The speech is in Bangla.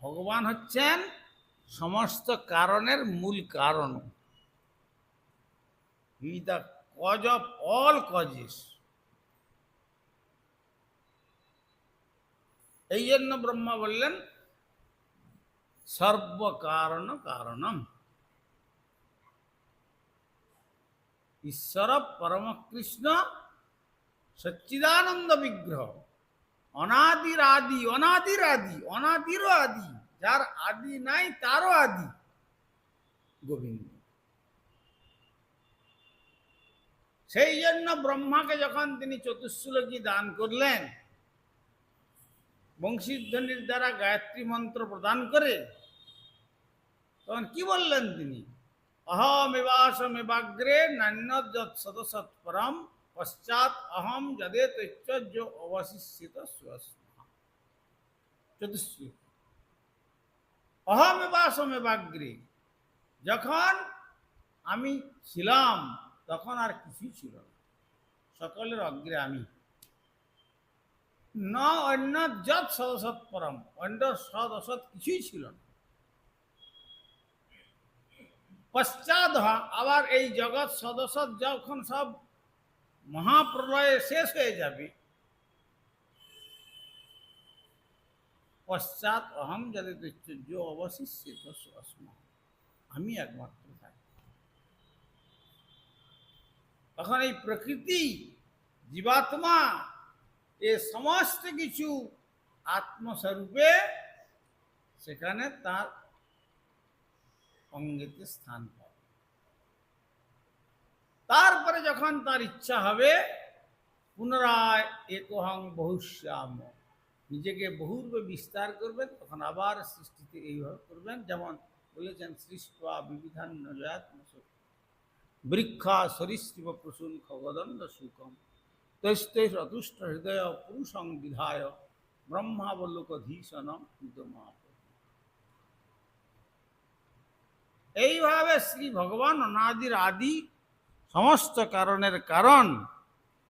ভগবান হচ্ছেন সমস্ত কারণের মূল কারণ। He the cause of all causes. এই জন্য ব্রহ্মা বললেন সর্বকারণ কারণম। ঈশ্বর পরম কৃষ্ণ সচ্চিদানন্দ বিগ্রহ, অনাদির আদি, অনাদির আদি, অনাদিরও আদি, যার আদি নাই তারও আদি গোবিন্দ। সেই জন্য ব্রহ্মাকে যখন তিনি চতুশ্লোকী দান করলেন, বংশীধ্বনির দ্বারা গায়ত্রী মন্ত্র প্রদান করে, তখন কি বললেন তিনি? অহমেবাসমেবাগ্রে নান্যযৎ সদসৎপরম পশ্চাৎ অহম যদে তৈচ্য অবশিষ্যিত সুস্মা। চতুশ্লোক। অহমেবাসমেবাগ্রে, যখন আমি ছিলাম তখন আর কিছুই ছিল না, সকলের অগ্রে আমি। ন অন্য যৎ সদসৎপরম, অন্য সদ অসৎ কিছুই ছিল না। পশ্চাৎ, আবার এই জগৎ সদসৎ যখন সব মহাপ্রলয়ে শেষ হয়ে যাবে, পশ্চাৎ অহম যাদের যে অবশিষ্যিত সুস্মা, আমি একমাত্র থাকি। তখন এই প্রকৃতি, জীবাত্মা, এ সমস্ত কিছু আত্মস্বরূপে সেখানে তার অঙ্গেতে স্থান পায়। তারপরে যখন তার ইচ্ছা হবে পুনরায় একহং বহুশ্যাম, নিজেকে বহুরূপে বিস্তার করবেন, তখন আবার সৃষ্টিতে এইভাবে করবেন। যেমন বলেছেন সৃষ্টা বিবিধান্য বৃক্ষা সরীসৃপ প্রসূন খগদণ্ড সুকম তৈস্তেষ অতুষ্ট হৃদয় পুরুষং বিধায় ব্রহ্মাবলোকধীশনম হিতমাপ। এইভাবে শ্রী ভগবান অনাদির আদি, সমস্ত কারণের কারণ,